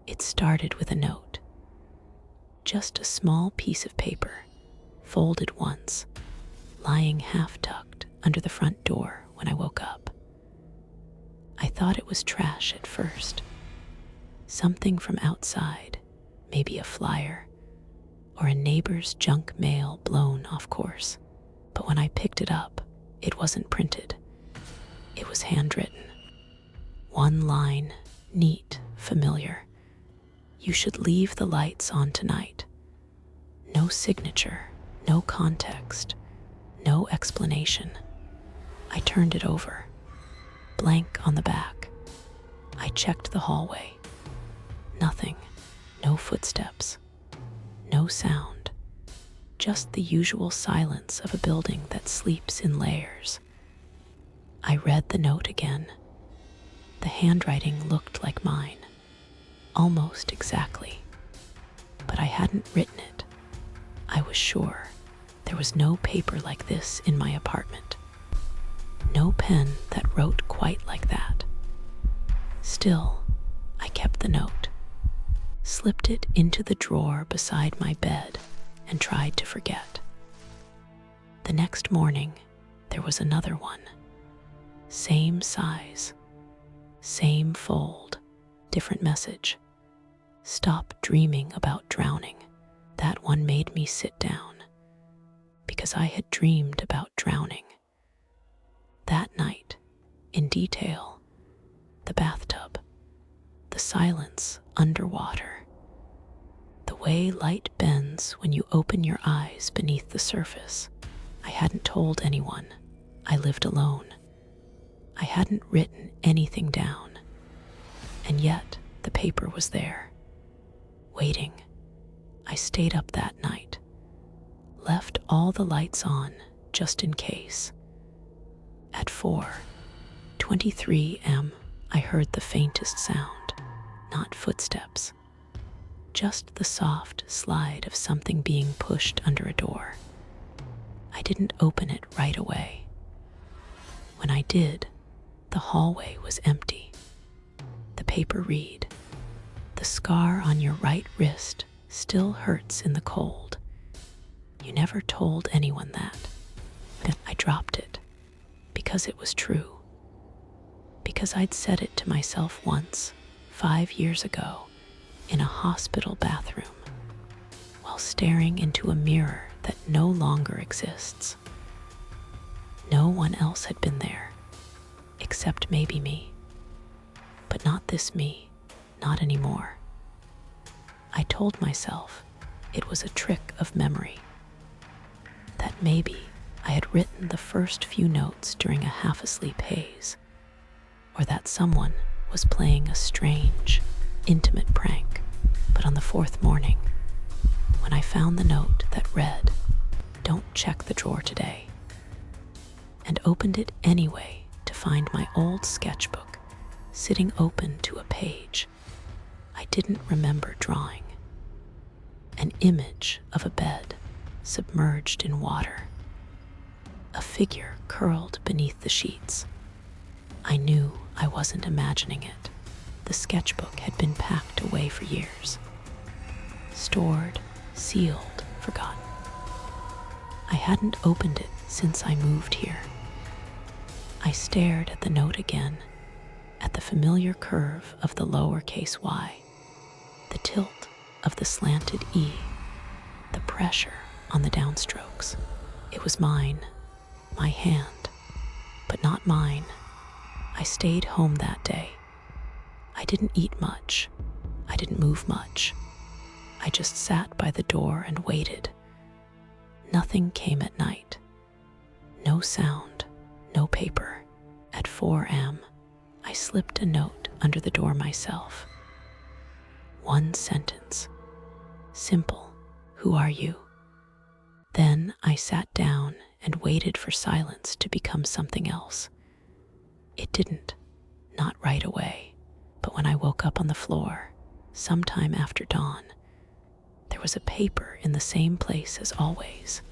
It started with a note. Just a small piece of paper, folded once, lying half-tucked under the front door when I woke up. I thought it was trash at first. Something from outside, maybe a flyer, or a neighbor's junk mail blown off course. But when I picked it up, it wasn't printed. It was handwritten. One line, neat, familiar. You should leave the lights on tonight. No signature, no context, no explanation. I turned it over. Blank on the back. I checked the hallway. Nothing. No footsteps. No sound. Just the usual silence of a building that sleeps in layers. I read the note again. The handwriting looked like mine. Almost exactly. But I hadn't written it. I was sure. There was no paper like this in my apartment. No pen that wrote quite like that. Still, I kept the note, slipped it into the drawer beside my bed, and tried to forget. The next morning, there was another one. Same size, same fold, different message. Stop dreaming about drowning. That one made me sit down, because I had dreamed about drowning. That night, in detail, the bathtub, the silence underwater, the way light bends when you open your eyes beneath the surface. I hadn't told anyone. I lived alone. I hadn't written anything down. And yet, the paper was there, waiting. I stayed up that night, left all the lights on just in case. At 4:23 a.m., I heard the faintest sound, not footsteps, just the soft slide of something being pushed under a door. I didn't open it right away. When I did, the hallway was empty. The paper read, "The scar on your right wrist still hurts in the cold. You never told anyone that." Then I dropped it, because it was true. Because I'd said it to myself once, 5 years ago, in a hospital bathroom, while staring into a mirror that no longer exists. No one else had been there, except maybe me. But not this me, not anymore. I told myself it was a trick of memory, that maybe I had written the first few notes during a half-asleep haze, or that someone was playing a strange, intimate prank. But on the 4th morning, when I found the note that read, "Don't check the drawer today," and opened it anyway to find my old sketchbook sitting open to a page I didn't remember drawing. An image of a bed submerged in water. A figure curled beneath the sheets. I knew I wasn't imagining it. The sketchbook had been packed away for years. Stored, sealed, forgotten. I hadn't opened it since I moved here. I stared at the note again, at the familiar curve of the lowercase y, the tilt of the slanted E, the pressure on the downstrokes. It was mine, my hand, but not mine. I stayed home that day. I didn't eat much. I didn't move much. I just sat by the door and waited. Nothing came at night. No sound, no paper. At 4 a.m., I slipped a note under the door myself. One sentence. Simple. Who are you? Then I sat down and waited for silence to become something else. It didn't, not right away, but when I woke up on the floor, sometime after dawn, there was a paper in the same place as always,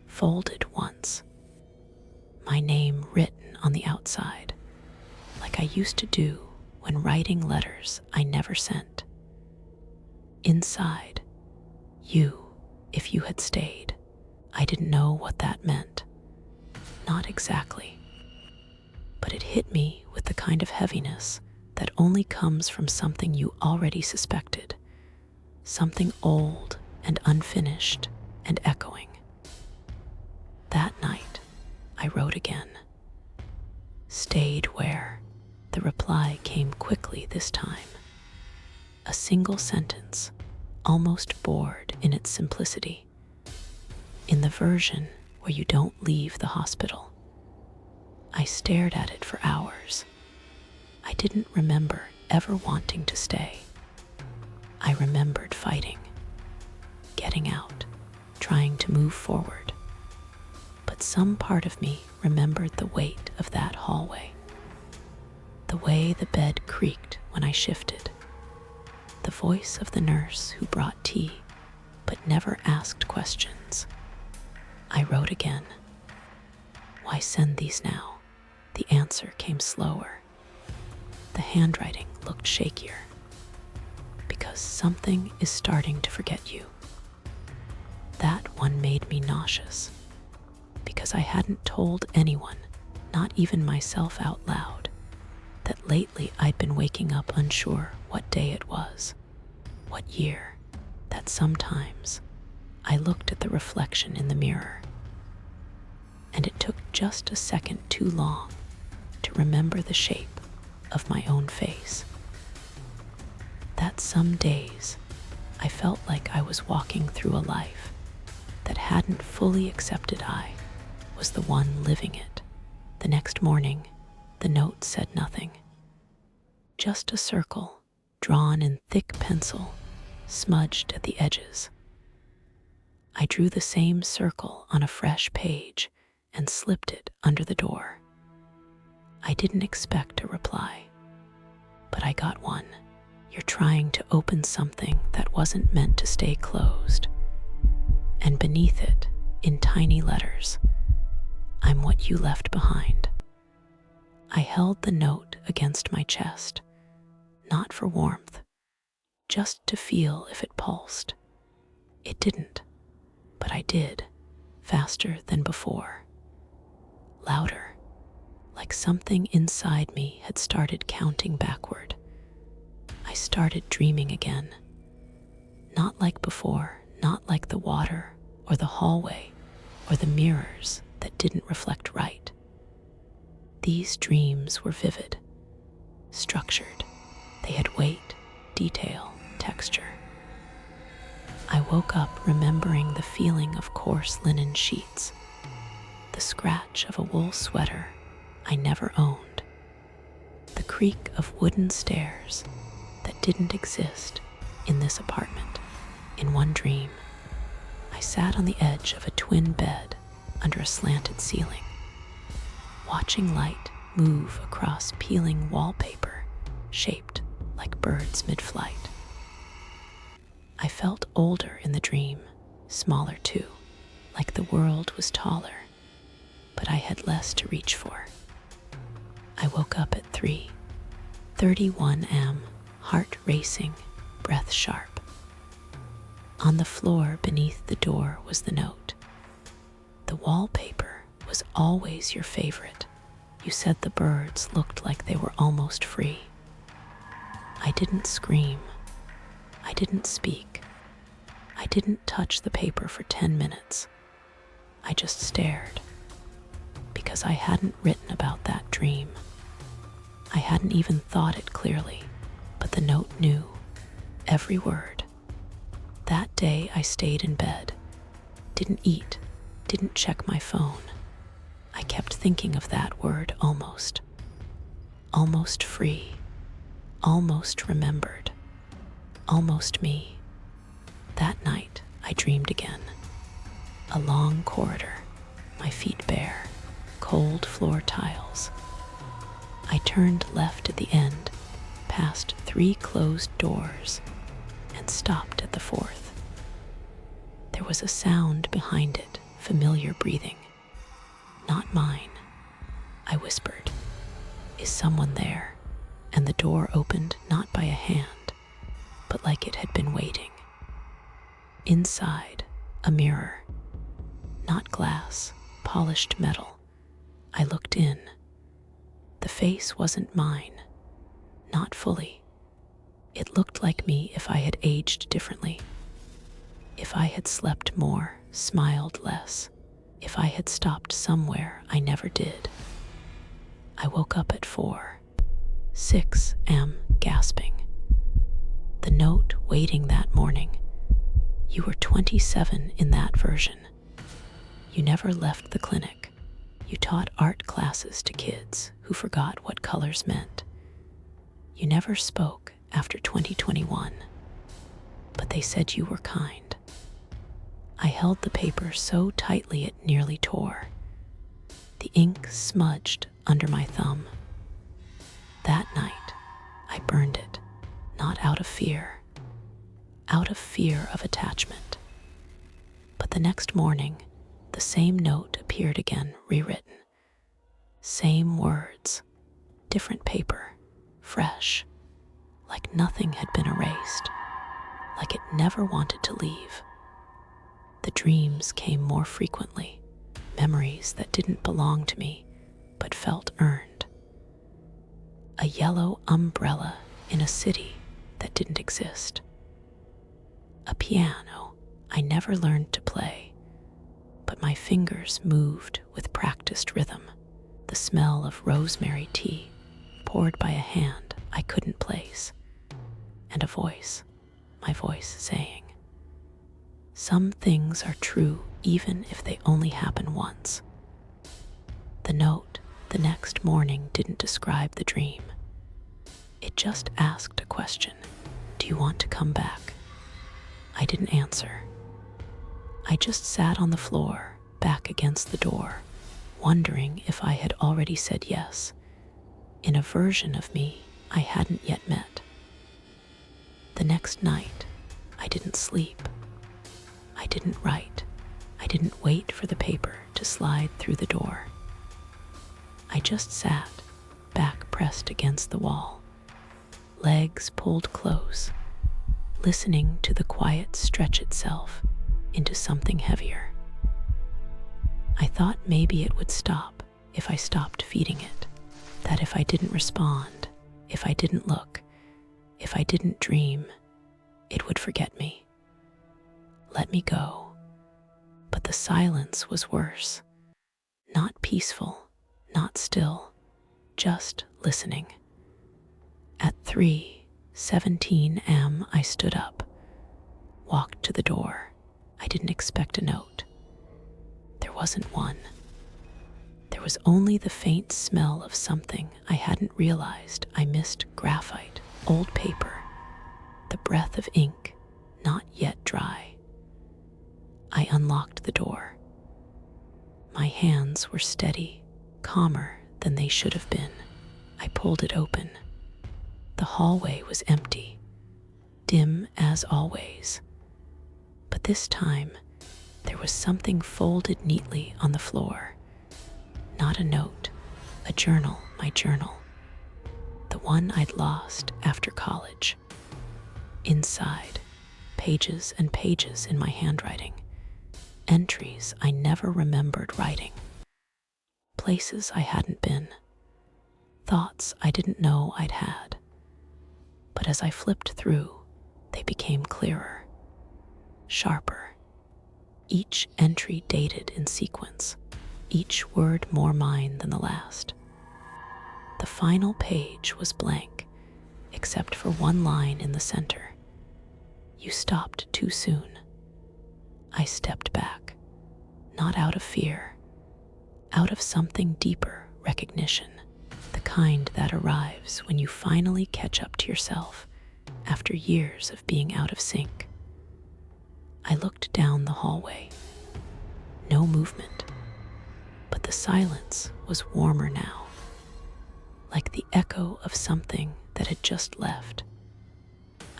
folded once. My name written on the outside, like I used to do when writing letters I never sent. Inside, you, if you had stayed. I didn't know what that meant. Not exactly. But it hit me with the kind of heaviness that only comes from something you already suspected. Something old and unfinished and echoing. That night, I wrote again. Stayed where? The reply came quickly this time. A single sentence, almost bored in its simplicity. In the version where you don't leave the hospital. I stared at it for hours. I didn't remember ever wanting to stay. I remembered fighting, getting out, trying to move forward. But some part of me remembered the weight of that hallway. The way the bed creaked when I shifted. The voice of the nurse who brought tea, but never asked questions. I wrote again. Why send these now? The answer came slower. The handwriting looked shakier. Because something is starting to forget you. That one made me nauseous. Because I hadn't told anyone, not even myself out loud, that lately I'd been waking up unsure what day it was, what year, that sometimes I looked at the reflection in the mirror. And it took just a second too long to remember the shape of my own face. That some days I felt like I was walking through a life that hadn't fully accepted I was the one living it. The next morning, the note said nothing. Just a circle drawn in thick pencil, smudged at the edges. I drew the same circle on a fresh page and slipped it under the door. I didn't expect a reply, but I got one. You're trying to open something that wasn't meant to stay closed. And beneath it, in tiny letters, I'm what you left behind. I held the note against my chest, not for warmth, just to feel if it pulsed. It didn't, but I did, faster than before. Louder, like something inside me had started counting backward. I started dreaming again. Not like before, not like the water or the hallway or the mirrors that didn't reflect right. These dreams were vivid, structured. They had weight, detail, texture. I woke up remembering the feeling of coarse linen sheets, the scratch of a wool sweater I never owned, the creak of wooden stairs that didn't exist in this apartment. In one dream, I sat on the edge of a twin bed under a slanted ceiling, watching light move across peeling wallpaper shaped like birds mid-flight. I felt older in the dream, smaller too, like the world was taller, but I had less to reach for. I woke up at 3:31 am, heart racing, breath sharp. On the floor beneath the door was the note. The wallpaper was always your favorite. You said the birds looked like they were almost free. I didn't scream. I didn't speak. I didn't touch the paper for 10 minutes. I just stared. Because I hadn't written about that dream. I hadn't even thought it clearly, but the note knew every word. That day I stayed in bed, didn't eat, didn't check my phone. I kept thinking of that word almost. Almost free, almost remembered, almost me. That night I dreamed again. A long corridor, my feet bare, cold floor tiles. I turned left at the end, past 3 closed doors, and stopped at the 4th. There was a sound behind it, familiar breathing. Not mine. I whispered, "Is someone there?" And the door opened not by a hand, but like like it had been waiting. Inside, a mirror. Not glass, polished metal. I looked in. The face wasn't mine. Not fully. It looked like me if I had aged differently. If I had slept more, smiled less. If I had stopped somewhere I never did. I woke up at 4:06 a.m. gasping. The note waiting that morning. You were 27 in that version. You never left the clinic. You taught art classes to kids who forgot what colors meant. You never spoke after 2021, but they said you were kind. I held the paper so tightly it nearly tore. The ink smudged under my thumb. That night, I burned it, not out of fear of attachment. But the next morning, the same note appeared again, rewritten. Same words, different paper, fresh, like nothing had been erased, like it never wanted to leave. The dreams came more frequently, memories that didn't belong to me, but felt earned. A yellow umbrella in a city that didn't exist. A piano I never learned to play, but my fingers moved with practiced rhythm. The smell of rosemary tea poured by a hand I couldn't place, and a voice, my voice saying, "Some things are true even if they only happen once." The note the next morning didn't describe the dream. It just asked a question. Do you want to come back? I didn't answer. I just sat on the floor, back against the door, wondering if I had already said yes, in a version of me I hadn't yet met. The next night, I didn't sleep. I didn't write. I didn't wait for the paper to slide through the door. I just sat, back pressed against the wall, legs pulled close, listening to the quiet stretch itself into something heavier. I thought maybe it would stop if I stopped feeding it, that if I didn't respond, if I didn't look, if I didn't dream, it would forget me, let me go. But the silence was worse. Not peaceful, not still, just listening. At 3:17 a.m. I stood up, walked to the door. I didn't expect a note. There wasn't one. There was only the faint smell of something I hadn't realized I missed: graphite, old paper, the breath of ink, not yet dry. I unlocked the door. My hands were steady, calmer than they should have been. I pulled it open. The hallway was empty, dim as always. But this time, there was something folded neatly on the floor. Not a note, a journal, my journal. The one I'd lost after college. Inside, pages and pages in my handwriting. Entries I never remembered writing. Places I hadn't been. Thoughts I didn't know I'd had. But as I flipped through, they became clearer, sharper. Each entry dated in sequence, each word more mine than the last. The final page was blank, except for one line in the center. You stopped too soon. I stepped back, not out of fear, out of something deeper, recognition, the kind that arrives when you finally catch up to yourself after years of being out of sync. I looked down the hallway. No movement, but the silence was warmer now, like the echo of something that had just left.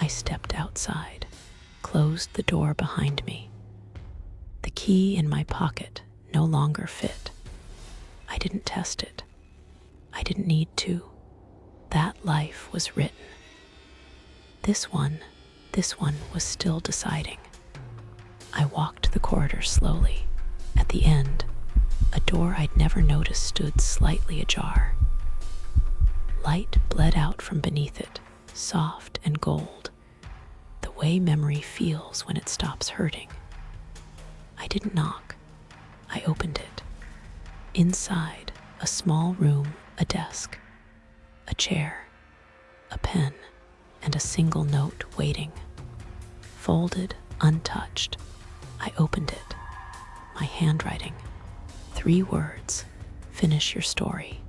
I stepped outside, closed the door behind me. The key in my pocket no longer fit. I didn't test it. I didn't need to. That life was written. This one This one was still deciding. I walked the corridor slowly. At the end, a door I'd never noticed stood slightly ajar. Light bled out from beneath it, soft and gold, the way memory feels when it stops hurting. I didn't knock. I opened it. Inside, a small room, a desk, a chair, a pen, and a single note waiting. Folded, untouched, I opened it. My handwriting. 3 words. Finish your story.